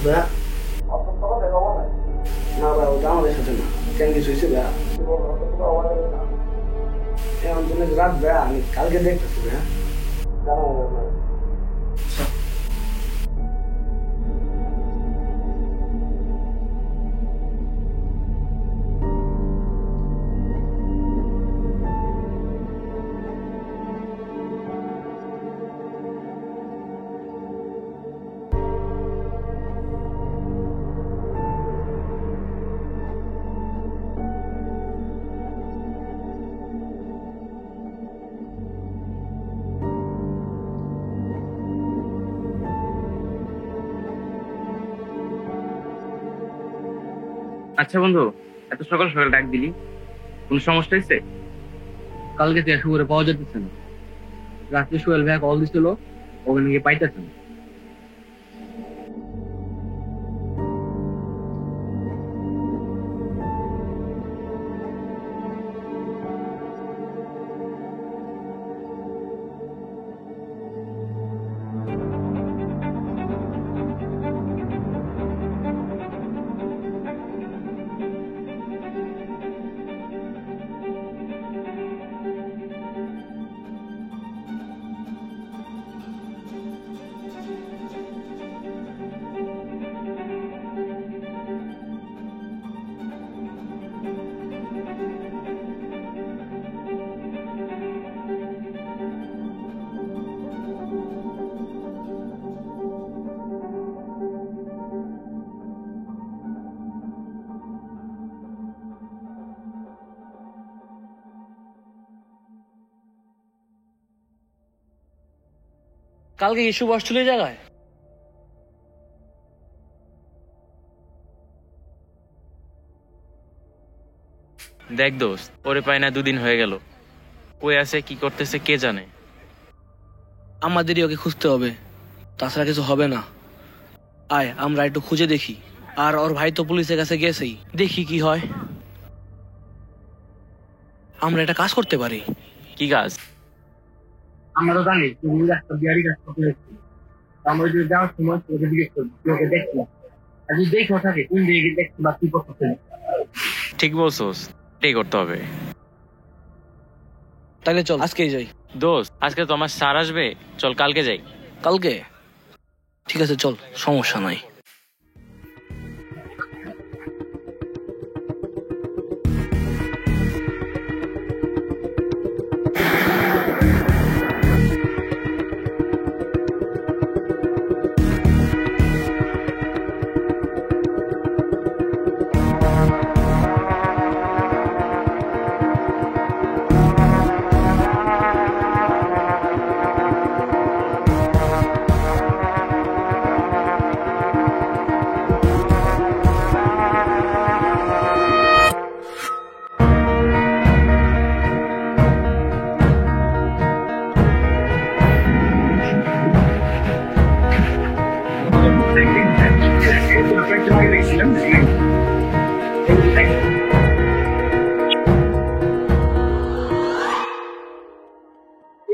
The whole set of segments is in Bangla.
ভাইয়া না ভাই ওটা আমাদের সাথে না কেন কিছু হয়েছে ভাইয়া এখন তুমি রাত ভাইয়া আমি কালকে দেখতেছি ভাইয়া আচ্ছা বন্ধু, এত সকাল সকাল ডাক দিলি, কোন সমস্যা হয়েছে? কালকে থেকে শুভরে পাওয়া যেতেছে না। রাত্রে সোহেল ভাই কল দিছিল, ওখানে গিয়ে পাইতেছে না। কালকে কি শুভ আসছিল এই জায়গায়? দেখ দোস্ত, ওরে পাই না, দুদিন হয়ে গেল। কই আছে, কি করতেছে কে জানে। আমাদেরই ওকে খুঁজতে হবে, তাছাড়া কিছু হবে না। আয় আমরা একটু খুঁজে দেখি। আর ওর ভাই তো পুলিশের কাছে গেছেই, দেখি কি হয়। আমরা একটা কাজ করতে পারি। কি কাজ? আমরা তো জানি তুমি একটা বিহারি কাজ করতে যাচ্ছি। আমরা যদি যাওয়ার সময় ওকে জিজ্ঞেস করি ওকে দেখছি, আর যদি দেখো থাকে কোন দিকে দেখছি বা কি করতেছে। ঠিক বলছোস, এটাই করতে হবে। তাহলে চল আজকেই যাই। দোস্ত, আজকে তো আমার স্যার আসবে, চল কালকে যাই। কালকে? ঠিক আছে চল, সমস্যা নাই।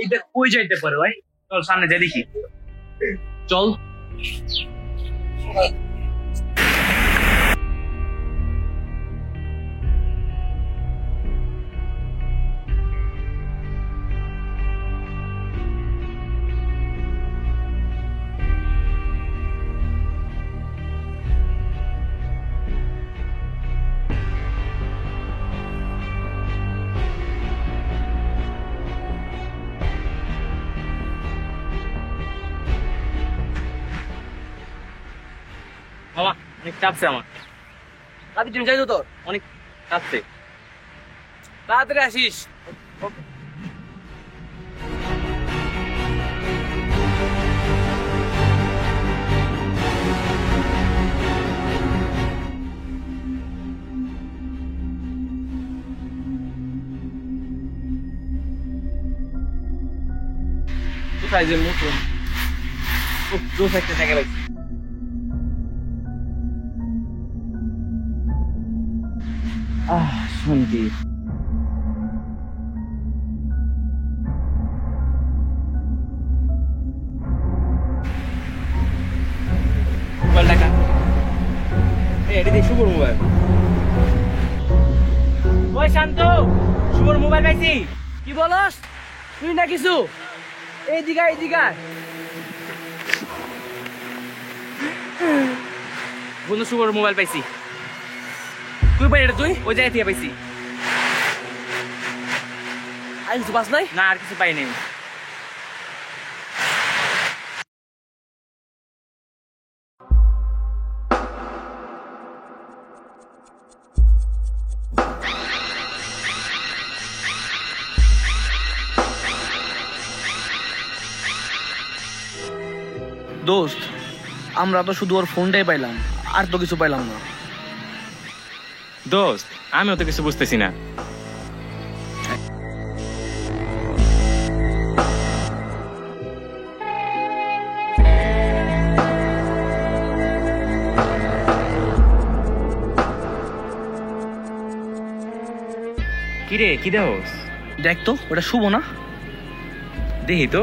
এইটা কই যাইতে পারে ভাই? চল সামনে যাই দেখি। চল। বাবা অনেক চাপছে আমার। রাতে তুমি যাইতো তোর? অনেক চাপছে। তাড়াতাড়ি আসিস। সাইজের মতো জোস একটা জায়গা লাগছে। শান্তি। মোবাইল টাকা শুভর মোবাইল। ওই শান্ত, শুভর মোবাইল পাইছি। কি বলস তুই না কিছু? এই দিঘা বন্ধু শুভর মোবাইল পাইছি। তুই পাই এটা? তুই ওই জায়গা থেকে পাইছি। আর কিছু পাস নাই? না আর কিছু পাইনি। দোস্ত, আমরা তো শুধু ওর ফোনটাই পাইলাম, আর তো কিছু পাইলাম না। দোস্ত আমিও তো কিছু বুঝতেছি না। কিরে কি দেওস? দেখ তো, ওটা শুভ না? দেখি তো।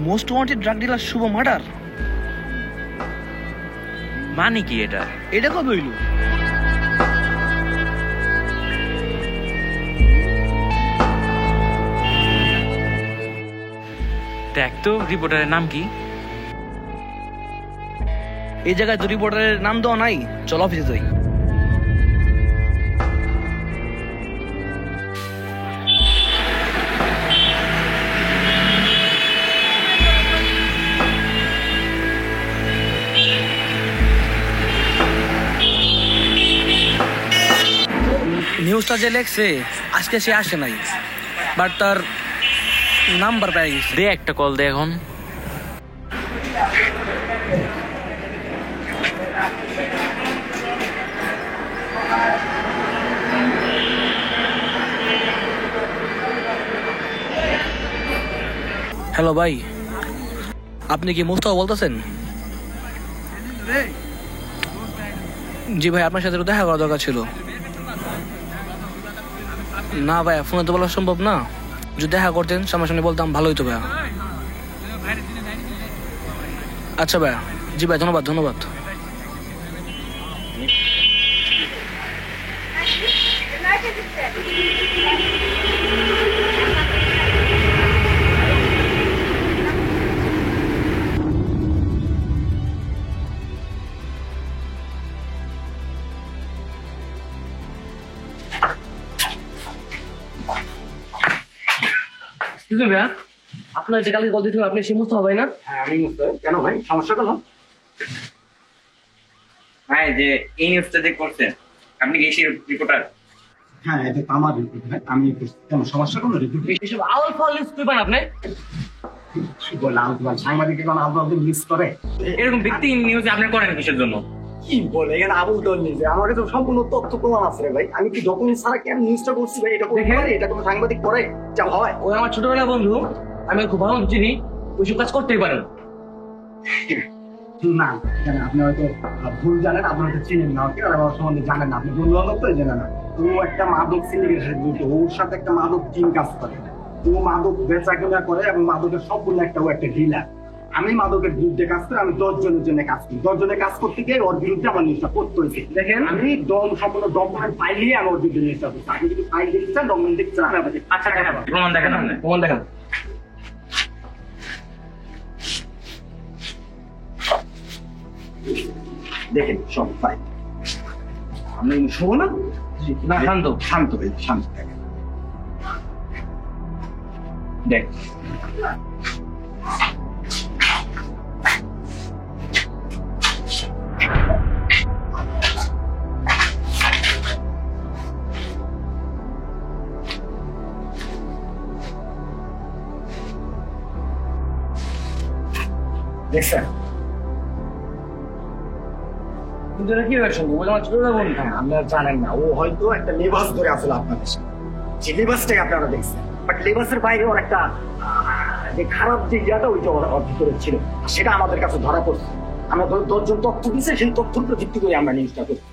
মোস্ট ওয়ান্টেড ড্রাগ ডিলার শুভ মার্ডার। মানে কি এটা? এটা কবে হইল? দেখ তো রিপোর্টারের নাম কি? এই জায়গায় তো রিপোর্টারের নাম দেওয়া নাই। চল অফিসে যাই। নিউজটা যে লেখছে আজকে সে আসে নাই, বাট তার নাম্বার পেয়ে গেছে। দে একটা কল দে এখন। হ্যালো ভাই, আপনি কি মুস্তাফা বলতেছেন? জি ভাই, আপনার সাথে একটু দেখা করা দরকার ছিল। না ভাই, ফোনে তো বলা সম্ভব না। যদি দেখা করতেন সামনাসামনি বলতাম ভালো হইতো ভাইয়া। আচ্ছা ভাইয়া, জি ভাই, ধন্যবাদ। ভাইয়া, আপনার যে কালকে কল দিয়েছিল আপনি সে মুস্তাফা ভাই না? হ্যাঁ আমি মুস্তাফা। কেন ভাই, সমস্যা কেন? ভাই যে এই নিউজটা যে করছেন আপনি কি সেই রিপোর্টার? হ্যাঁ এটা তো আমার রিপোর্ট ভাই, আমি কেন সমস্যা কোনো রিপোর্ট এসব আউল ফাউল নিউজ তুই পান আপনি? বলে আলতু সাংবাদিক এখন আলতু মিস করে। এরকম ব্যক্তি নিউজ আপনি করেন কিসের জন্য? কি বলে এখানে আবুল তল নিজে? আমার কাছে সম্পূর্ণ তথ্য প্রমাণ আছে রে ভাই। আমি কি ডকুমেন্ট ছাড়া কেন নিউজটা করছি ভাই? এটা করতে পারে? এটা কোনো সাংবাদিক করে যা হয়? ওই আমার ছোটবেলা বন্ধু, আমি খুব ভালো চিনি, ওইসব কাজ করতেই পারেন। না কেন, আপনি হয়তো ভুল জানেন, আপনি হয়তো চিনেন না ওকে, আর আমার সম্বন্ধে জানেন না। আপনি বন্ধু বান্ধব তো জানেন না। ও একটা মাদক সিন্ডিকেটের যুক্ত, ওর সাথে একটা মাদক টিম কাজ করে। ও মাদক বেচা কেনা করে এবং মাদকের সম্পূর্ণ ও একটা ডিলার। আমি মাদকের বিরুদ্ধে কাজ করি, আমি 10 জনের জন্য কাজ করি। 10 জনের কাজ করতে গিয়ে ওর বিরুদ্ধে আমার নিউজটা করতে হয়েছে। দেখেন আমি সম্পূর্ণ ডকুমেন্ট ফাইল নিয়ে আমি ওর বিরুদ্ধে নিউজটা করছি। আপনি যদি ফাইল দেখতে চান, ডকুমেন্ট দেখতে চান, আমি আপনাকে আচ্ছা দেখাবো, প্রমাণ দেখেন আপনি। প্রমাণ দেখান। দেখেন সব ফাইল। আমি শোনো না, না শান্ত শান্ত হয়ে শান্ত থাকেন। দেখ দেখছেন? কিন্তু এটা কি হয়েছে? ওই আমার ছোটবেলা বন্ধু। আপনারা জানেন না, ও হয়তো একটা লেবাস ধরে আসলে আপনাদের সাথে। যে লেবাসটাই আপনারা দেখছেন, বাট লেবাসের বাইরে ওর একটা যে খারাপ যে ইয়াটা ওইটা ওর ভিতরে ছিল, সেটা আমাদের কাছে ধরা পড়ছে। আমরা 10 জন তথ্য দিছে, সেই তথ্যের উপর ভিত্তি করে আমরা নিউজটা করছি।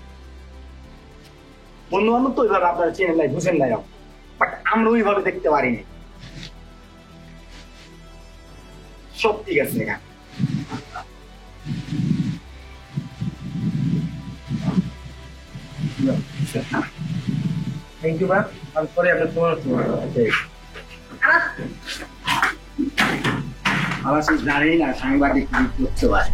বন্ধু বান্ধব তো ওইভাবে আপনারা চেনেন নাই, বুঝেন নাই, বাট আমরা ওইভাবে দেখতে পারিনি। সব ঠিক আছে এখানে। থ্যাংক ইউ ম্যাম, আমি পরে আপনার তোমার আমার সে জানি না সাংবাদিক কি করতে পারে।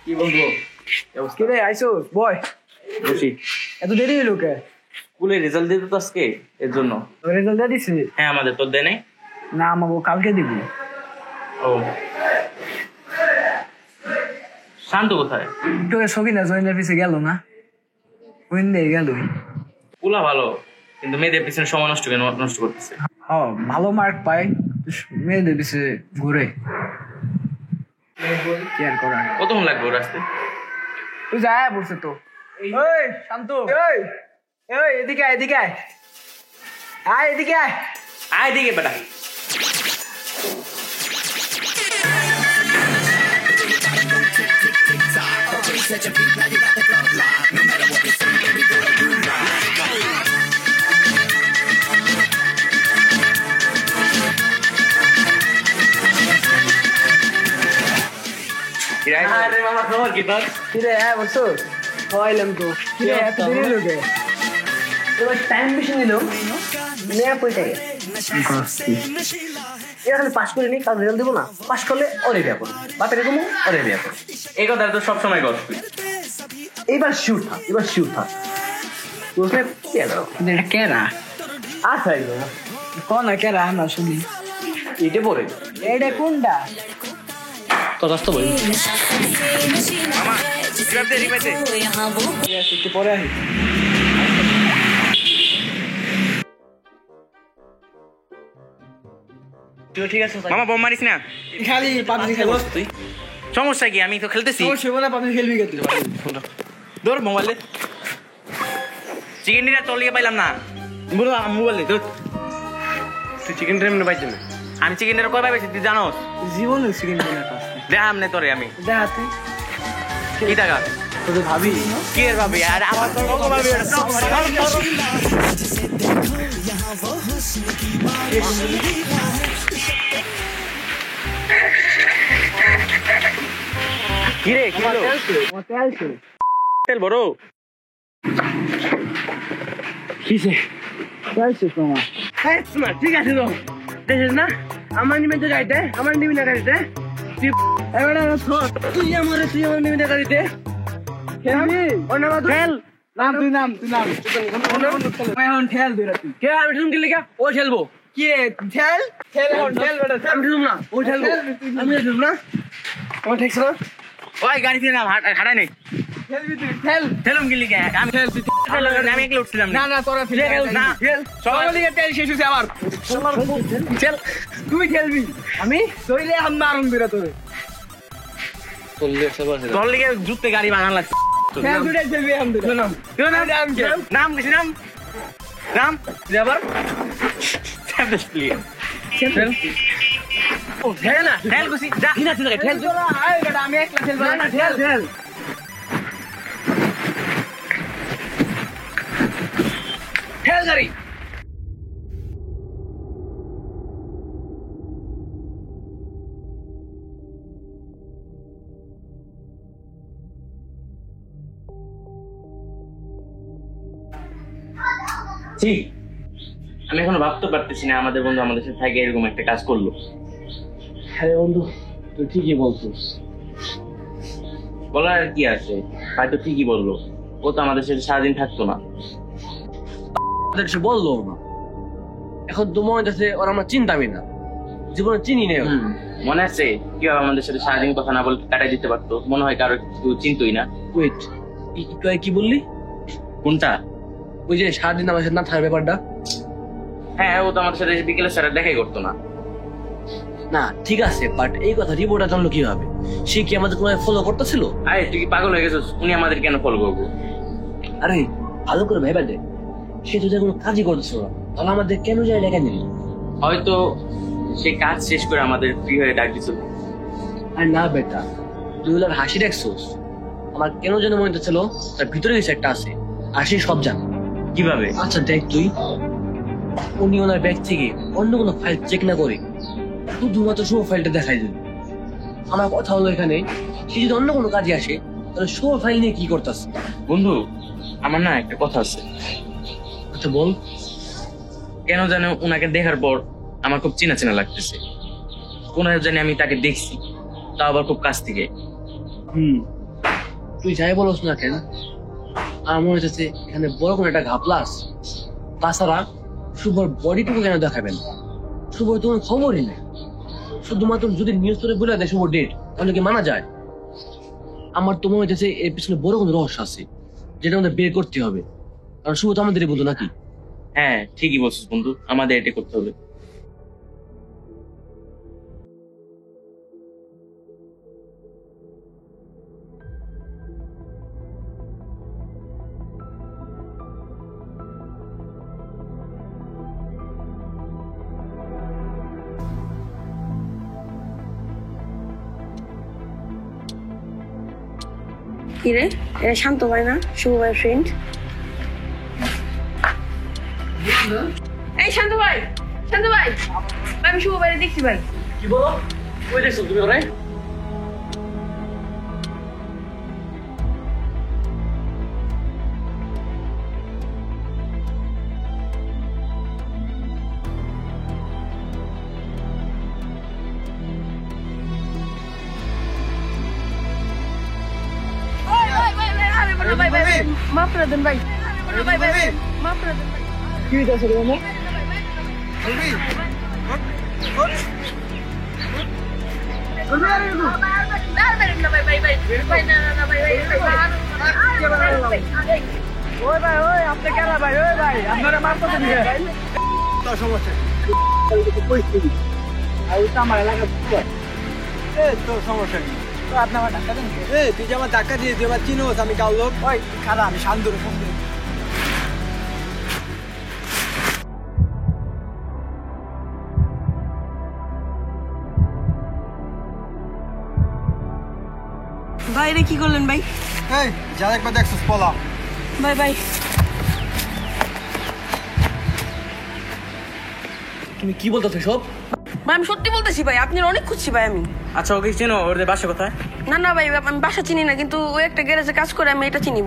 কি বলবো? কি রে আইসো বয়, বসি। এত দেরি হলো কে? স্কুলে রেজাল্ট দিতে তো আজকে, এর জন্য। রেজাল্ট দিয়ে দিছে? হ্যাঁ, আমাদের তোর দেয় নাই। না আমাকে কালকে দিবি। ও, শান্ত কোথায়? একটু সকিনা জয়েন্টের পিছিয়ে গেল না, ওইন দিয়ে গেল। পুলা ভালো, কিন্তু মেয়েদের পিছনে সময় নষ্ট কেন নষ্ট করতেছে? ভালো মার্ক পায়, মেয়েদের পিছিয়ে ঘুরে কেয়ার করা। কতক্ষণ লাগবে ওর আসতে? তুই যায় বলছে তো। ওই শান্ত, ওই ওই এদিকে আয়, এদিকে আয়, আয় এদিকে আয়, আয় দিকে বেটা। আরে মামা, খবর কি তোর? কিরে হ্যাঁ বলছো খাওয়াইলাম তো। কিরে এত দেরি হলো কে? এবার টাইম বেশি নিল, নেয়া পয়সা এখানে পাস করে নি, কারণ রেজাল্ট দেবো না, পাস করলে ওরে বিয়া করবো, বাপের এরকম ওরে বিয়া করবো। এই কথা তো সবসময় কর তুই। এইবার শিউর থাক, এবার শিউর থাক। বুঝলে এটা কেরা আচ্ছা কোন কেরা আমরা শুনি এটা পরে এটা কোনটা তো রাস্তা বলি মামা রিভাইভ দে, রিভাইভ দে। একটু পরে আসি। ঠিক আছে মামা বম মারিস না, খালি পাবজি খেলো তুই। সমস্যা কি? আমি তো খেলতেছি। পাবজি খেলবি কে তুই? ধর মোবাইল দে। চিকেন ডিনার তোর লিগে পাইলাম না, বলো মোবাইল দে। তুই চিকেন ড্রাইভ পাইছি না। আমি চিকেন ডিনার কয় পাইছি তুই জানোস? জীবনে চিকেন ডিনার দেখাম নে তোরে আমি। দেখাতে কি টাকা তোদের ভাবি কি এর ভাবি? আর আমার তোর কত ভাবি? কি রে, কি হলো? তেল বড় কিসে চাইছে তোমার? ঠিক আছে তো দেখিস না, আমার নিমে তো যাইতে, আমার নিবি না গাড়িতে। এবারে তুই আমার নিবি না গাড়িতে। নাম তুই নাম এখন ঠেল তুই রাতি কে আমি শুন কি লেখা ও খেলবো কি রে ঠেল ঠেল এখন ঠেল বেটা আমি শুনুম না ও খেলবো আমি শুনুম না আমার ঠিক না। ওই গাড়ি থেকে নাম, হাঁটাই নেই। খেলবি তুই ঠেল খেলুম কি লিখে? আমি আমি একলা উঠছিলাম না না তোরা ফেলে না সবাই দিকে তেল শেষ হয়েছে আবার চল তুই খেলবি আমি ধরলে হাম মারুন বেরা তোরে তোর লিগে জুতে গাড়ি বানান লাগছে। খেল দুটাই খেলবি হাম দুটা নাম নাম কিছু নাম নাম আবার খেল ও খেল না, খেল খুশি যা না তুই খেল। তোরা আয় বেটা আমি একলা খেলবো না খেল খেল খেল গাড়ি ঠিক, আমি এখনো ভাবতে পারতেছি না আমাদের বন্ধু আমাদের সাথে থাকে এরকম একটা কাজ করলো। হ্যাঁ বন্ধু তুই ঠিকই বলছিস। বলার আর কি আছে, হয়তো ঠিকই বললো। ও তো আমাদের সাথে সারাদিন থাকতো না। সে বললো না, এখন তো মনে হচ্ছে ওরা আমরা চিন্তামি না, জীবনে চিনি নেই। মনে আছে কিভাবে আমাদের সাথে সারাদিন কথা না বলে কাটাই দিতে পারতো? মনে হয় কারো চিন্তুই না। ওয়েট কি বললি? কোনটা? ওই যে সারাদিন আমার সাথে না থাকার ব্যাপারটা। হ্যাঁ, ও তো আমাদের সাথে বিকেলে স্যার দেখাই করতো না। না ঠিক আছে, বাট এই কথা রিপোর্টার জানলো কিভাবে? সে কি আমাদের কোনো ফলো করতেছিল? আরে তুই কি পাগল হয়ে গেছিস? উনি আমাদের কেন ফলো করবো? আরে ভালো করে ভেবে দে, সে তো কোনো কাজই করতেছিল না, তাহলে আমাদের কেন যায় ডেকে নিল? হয়তো সে কাজ শেষ করে আমাদের ফ্রি হয়ে ডাক দিছিল। আর না বেটা, তুই ওনার হাসি দেখছোস? আমার কেন যেন মনে হচ্ছিল তার ভিতরে কিছু একটা আছে, আর সে সব জানে। কিভাবে? আচ্ছা দেখ তুই, উনি ওনার ব্যাগ থেকে অন্য কোনো ফাইল চেক না করে শুধুমাত্র শুভ ফাইলটা দেখাই দিল। আমার কথা হলো এখানে, সে যদি অন্য কোনো কাজে আসে তাহলে শুভ ফাইল নিয়ে কি করতেছে? বন্ধু, আমার না একটা কথা আছে। আচ্ছা বল। কেন জানো ওনাকে দেখার পর আমার খুব চেনা চেনা লাগতেছে। কোন জানি আমি তাকে দেখছি, তা আবার খুব কাছ থেকে। তুই যাই বলস না কেন, আমার মনে হচ্ছে এখানে বড় কোনো একটা ঘাপলা আছে। তাছাড়া শুভর বডিটুকু কেন দেখাবেন? শুভর তো কোনো খবরই নেই। শুধুমাত্র যদি নিউজ পেপারে বলে দেয় শুভ ডেট, তাহলে কি মানা যায়? আমার তো মনে হচ্ছে এর পিছনে বড় কোনো রহস্য আছে, যেটা আমাদের বের করতে হবে। কারণ শুভ তো আমাদেরই বন্ধু নাকি? হ্যাঁ ঠিকই বলছিস বন্ধু, আমাদের এটা করতে হবে। কিরে, এটা শান্ত ভাই না? শুভ ভাই ফ্রেন্ড। এই শান্ত ভাই, শান্ত ভাই, আমি শুভ ভাইরে দেখছি ভাই। কি বলো? কই দেখছো তুমি ওরে? ভাই ভাই ভাই, মাফ করে দেন ভাই। ভাই ভাই ভাই, মাফ করে দেন ভাই। কি হইতাছে রে মামা? তুই যে আমার ধাক্কা দিয়ে তুই আমার চিনোস, আমি কাল লোক ওই খারাপ, আমি শান্তর ফোন দিই। ভাই রে কি করলেন ভাই? এই যা একবার দেখছিস পলা। ভাই ভাই, তুমি কি বলতেছো সব? ভাই আমি সত্যি বলতেছি ভাই, আপনার অনেক খুঁজছি ভাই আমি। আচ্ছা ওকে চিনো? ওদের বাসা কোথায়? না না ভাই, আমি বাসা চিনি না, কিন্তু ওই একটা গ্যারেজে কাজ করে, আমি এটা চিনি।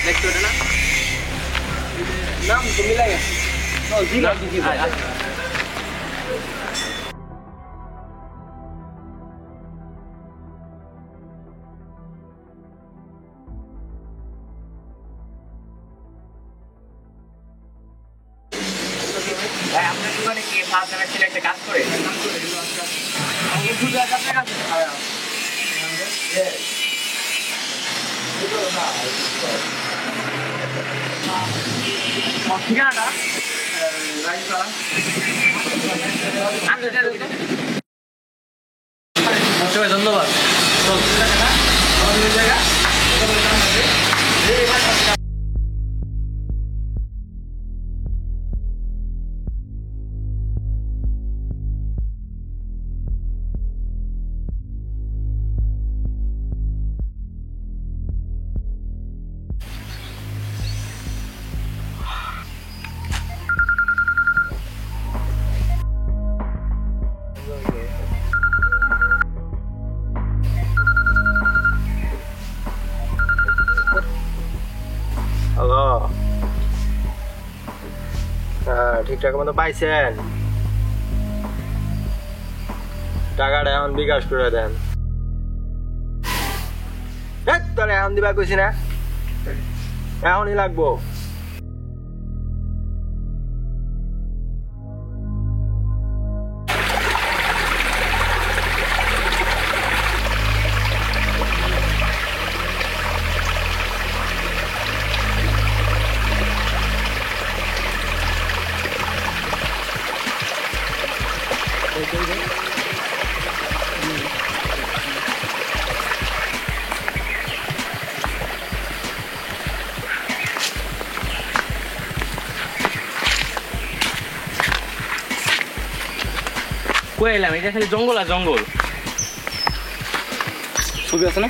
দেখছো ওটা না? নাম তো মিলাই গেছে। চল জি না জি ভাই। ভাই আপনার দোকানে কি ফার্স্ট সেমেস্টারে একটা কাজ করে? ঠিকানাটা সবাই ধন্যবাদ। হ্যালো, ঠিকঠাক মতো পাইছেন? টাকাটা এখন বিকাশ করে দেন। তোর এখন দিবা কইছি না, এখনই লাগবো। কই এলাম, এটা খালি জঙ্গল আর জঙ্গল। ছবি আছে না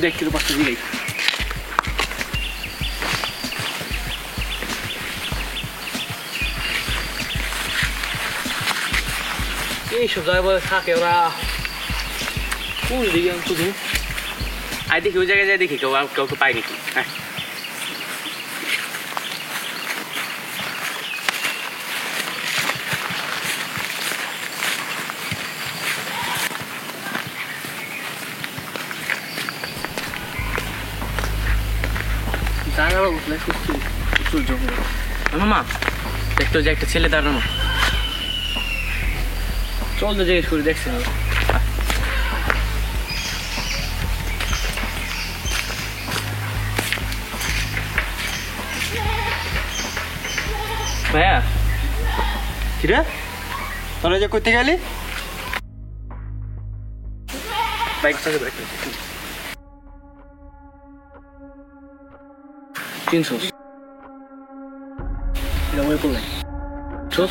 দেখ কিলো পাঁচটা দিলেই এইসব জায়গায় থাকে ওরা কোন দিকে খুঁজে আই দেখি ওই জায়গায় যাই দেখি কাউকে পাই নাকি। হ্যাঁ জায়গা বুঝলে প্রচুর জঙ্গল মামা দেখতো যে একটা ছেলে দাঁড়ানো। চল তো জিজ্ঞেস করে দেখছি না ভাইয়া কিরে তোরা যে করতে গেলি? বাইক চালাতে বাইক চিনছোস এটা মনে পড়লাই ছোস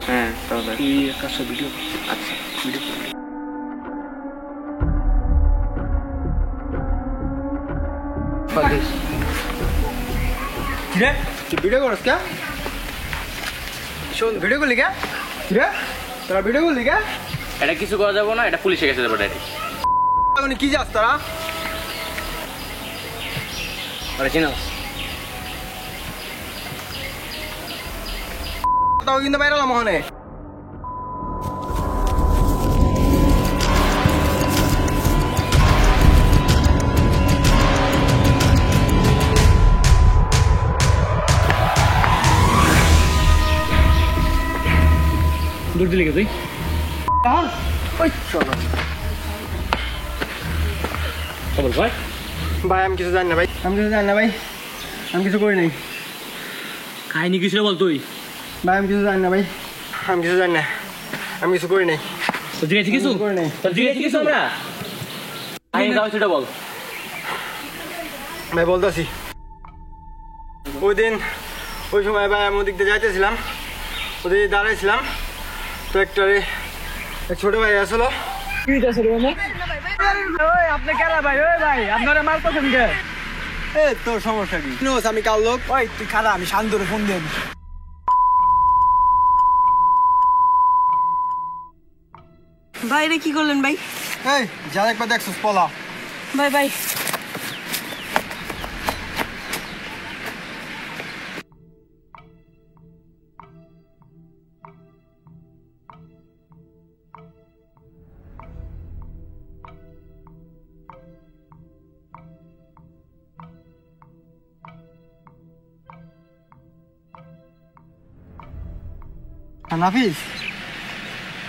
হ্যাঁ তাহলে এই একটা ভিডিও আচ্ছা ভিডিও কিরে তুই ভিডিও করস কে? শোন ভিডিও করলি কে? কিরে তোরা ভিডিও করলি কে? এটা কিছু করা যাবো না, এটা পুলিশে গেছে যাবো ডাইরেক্ট। এখন কি যাস তোরা? আরে চিনাস তাও কিন্তু বাইরে এলাম ওখানে। দূর দিলি কে তুই ওই চলো খবর ভাই ভাই আমি কিছু জানি না ভাই, আমি কিছু জানি না ভাই, আমি কিছু করি নাই কাহিনী কিছু বল তুই ভাই, আমি কিছু জানি না ভাই, আমি কিছু জানি না, আমি কিছু করি নাই। তো জিজ্ঞেস কিছু করে নাই তো জিজ্ঞেস কিছু আমরা কাহিনী দাও সেটা বল ভাই, বলতেছি ওই দিন ওই সময় ভাই আমি ওদিক দিয়ে যাইতেছিলাম, ওদিকে দাঁড়াইছিলাম তো একটা এক ছোট ভাই আসলো। আপনি কেন ভাই ওই ভাই আপনারা মারতেছেন কে এ তোর সমস্যা কি? আমি কাল লোক। ওই তুই খারাপ, আমি শান্তরে ফোন দেব। ভাই রে কি করলেন ভাই? এই যা একবার দেখছিস পলা। ভাই ভাই নাফিস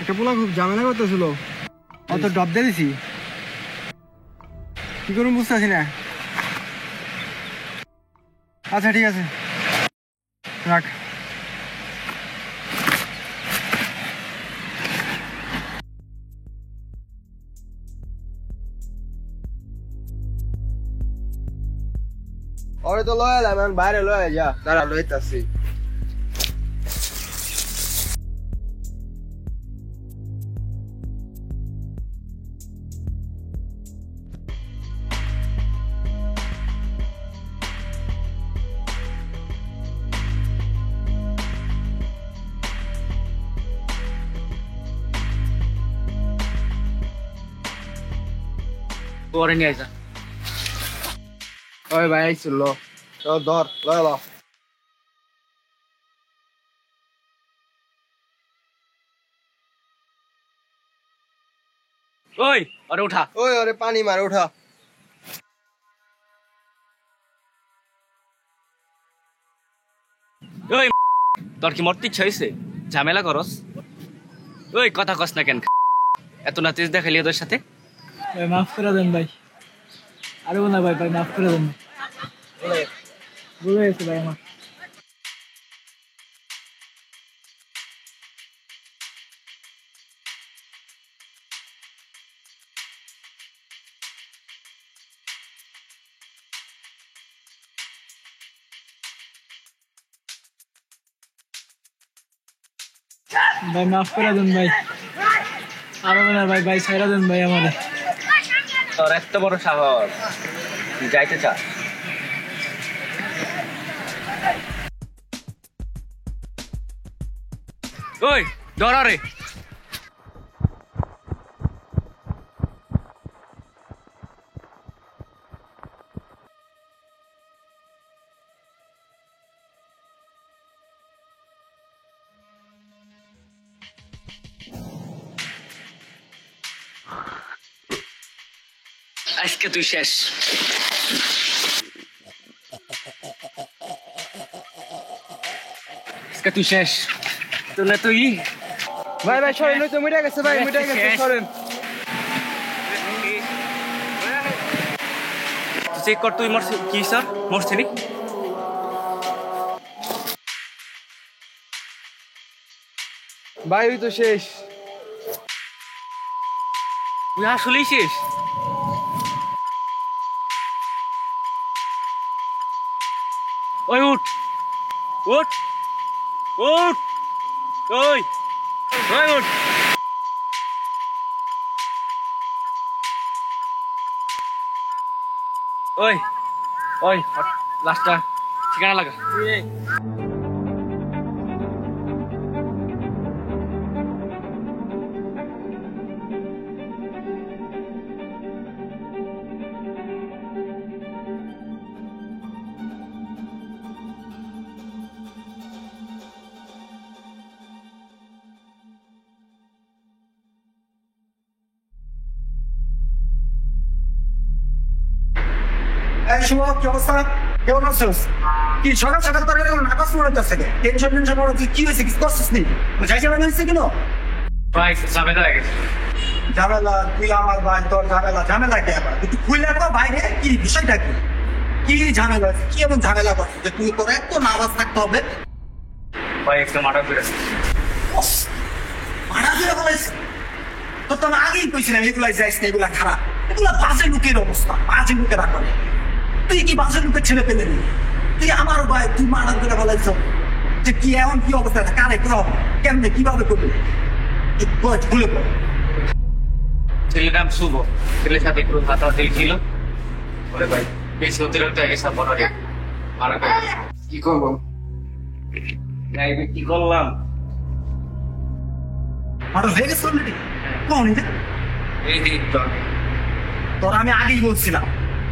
একটা পোলা খুব ঝামেলা করতেছিল, অত ডব দিয়ে দিছি, কি করুন বুঝতেছি না। আচ্ছা ঠিক আছে রাখ। ওরে তো লয়ে এলাম, বাইরে লয়ে যা, দাঁড়া লইতাছি। পরে নিয়ে আসা ওই ভাই আইছিল, ধর লয়ে ল। ওই আরে উঠা ওই ওরে পানি মারে, উঠা। ওই তোর কি মরতে ইচ্ছা হয়েছে? ঝামেলা করস? ওই কথা কস না কেন? এত নাচিস দেখালি ওদের সাথে? ভাই মাফ করে দেন ভাই, আরে না ভাই, ভাই মাফ করে দেন, ভুলে গেছি ভাই আমার। ভাই মাফ করে দেন ভাই, আরো না ভাই, ভাই ছাইরা দেন ভাই আমারে। তোর এত বড় সাহস, তুই যাইতে চাস? ওই ধরা রে। আজকে তুই শেষ। আজকে তুই শেষ। তোলে তুই ভাই ভাই সরেন, তো মিটে গেছে ভাই, মিটে গেছে, সরেন। চেক কর তুই মরছিস কি স্যার? মরছিলি? ভাই ওই তো শেষ। তুই আসলেই শেষ? ওই উঠ উঠ উঠ, ওই ওই উঠ। ওই ওই লাস্টটা ঠিকানা লাগা। এই শুভ, কি অবস্থা? কেমন আছিস? কি সকাল সকাল তোর এরকম নাকাশ মনে হচ্ছে? টেনশন টেনশন মনে হচ্ছে, কি হয়েছে? কিছু করছিস নি? যাই যাবে হয়েছে কেন? ভাই ঝামেলা হয়ে গেছে। ঝামেলা? তুই আমার ভাই, তোর ঝামেলা? ঝামেলা কি আবার? তুই খুলে তো বাইরে, কি বিষয়টা কি? কি ঝামেলা আছে? কি এমন ঝামেলা করছিস যে তুই তোর এত নার্ভাস থাকতে হবে? ভাই একটা মার্ডার করেছে। মারা দিয়ে বলেছে তোর তো আমি আগেই কইছিলাম এগুলা যাইস না, এগুলা খারাপ, এগুলা বাজে লোকের অবস্থা, বাজে লোকেরা করে। তুই কি বাজে লোকের ছেলে পেলে নি? তুই আমার ভাই, তুই মারা করে বলেছ যে কি এমন কি অবস্থা, কারে কর, কেমনে, কিভাবে করবি? ভুলে পড়। ছেলের নাম শুভ, ছেলের সাথে একটু হাতাহাতি ছিল। ওরে ভাই বেশি অতিরিক্ত হয়ে গেছে, বড় মারা গেছে। কি করবো? কি করলাম? মারা হয়ে গেছে অলরেডি? কোন এই দিন তো তোর আমি আগেই বলছিলাম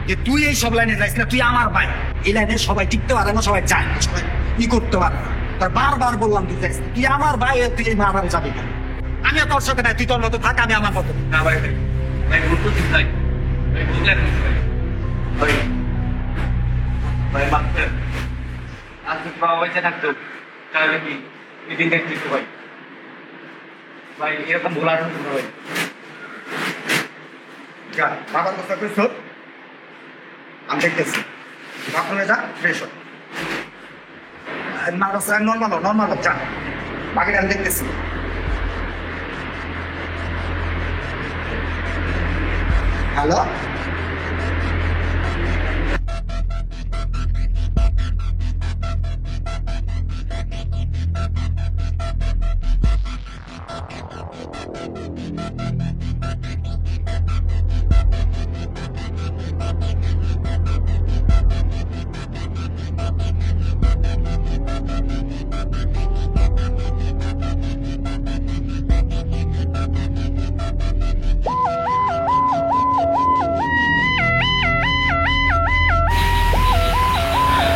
যে তুই এই সব লাইনে যাইস না, তুই আমার ভাই। এই লাইনে সবাই টিকতে পারে না, সবাই যায় না, সবাই ই করতে পারে না। তোর বারবার বললাম তুই যাইস না, তুই আমার ভাই, তুই এই মারামারি যাবি কেন? আমিও তোর সাথে নাই, তুই তোর মতো থাক, আমি আমার মতো। না ভাই, ভাই ভুল করছিস ভাই, ভাই বুঝলেন ভাই, ভাই মাত্র আজকে বাবা বেঁচে থাকতো তাহলে কি এদিন দেখতে ভাই, ভাই এরকম ভুল আর হতো না ভাই। যা বাবার কথা কইছ, আমি দেখতেছি। বাথরুমে যা, ফ্রেশ হ। নর্মাল নর্মাল যা, বাকিটা আমি দেখতেছি। হ্যালো,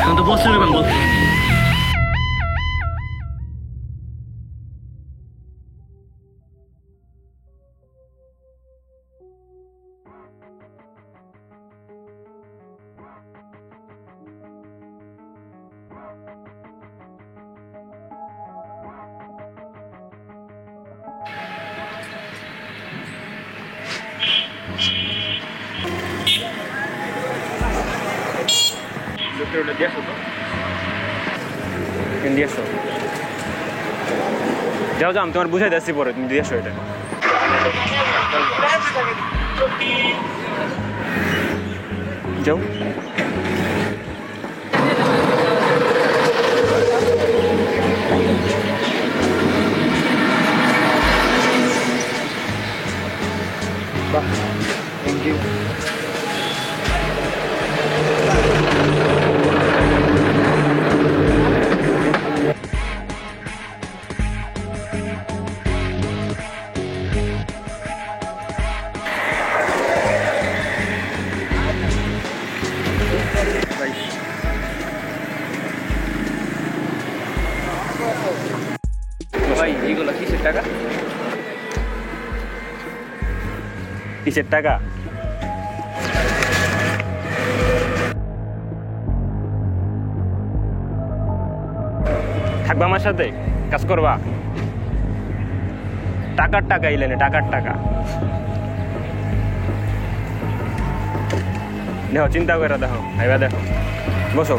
এখন তো বসে নেবেন বলতে। যাও যাও, আমি তোমার বুঝাই দিচ্ছি পরে, তুমি দিয়ে আসো এটা। যাও। Thank you. ভাই এইগুলো কিসের টাকা? কিসের টাকা? থাকবা আমার সাথে, কাজ করবা। টাকার টাকা ইলেনে, টাকার টাকা। দেখো, চিন্তা করে দেখো, ভাইবা দেখো, বসো।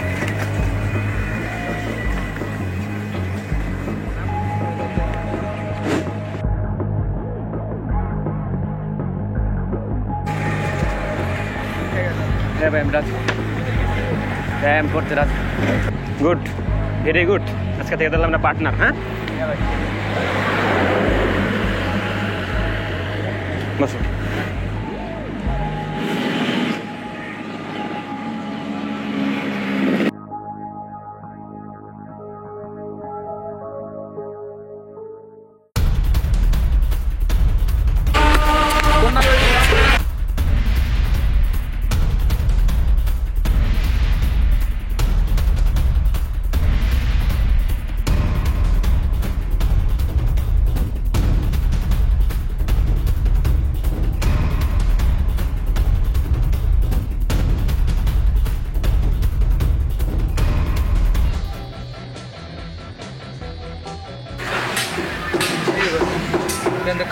Good, very good. আজকে থেকে তাহলে আমরা পার্টনার, হ্যাঁ? বসো।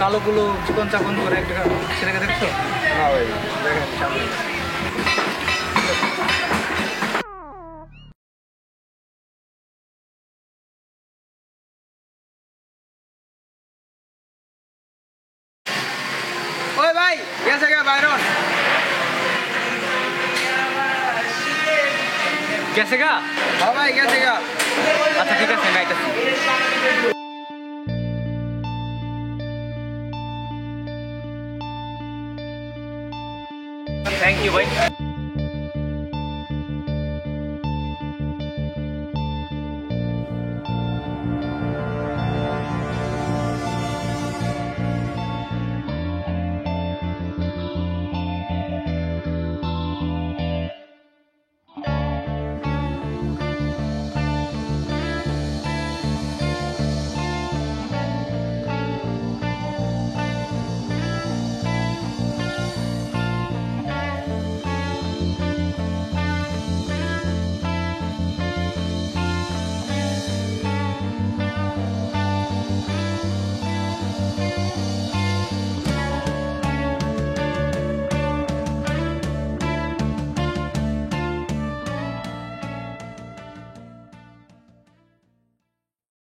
কালো গুলো চিকন চাকন করে একটা ছেলেকে দেখছো? না ভাই, দেখেন সামনে। ওই ভাই গেছে গা বাইরন, গেছে গা? হ্যাঁ ভাই গেছে গা। আচ্ছা ঠিক আছে, আমি আইতাছি। থ্যাংক ইউ ভাই।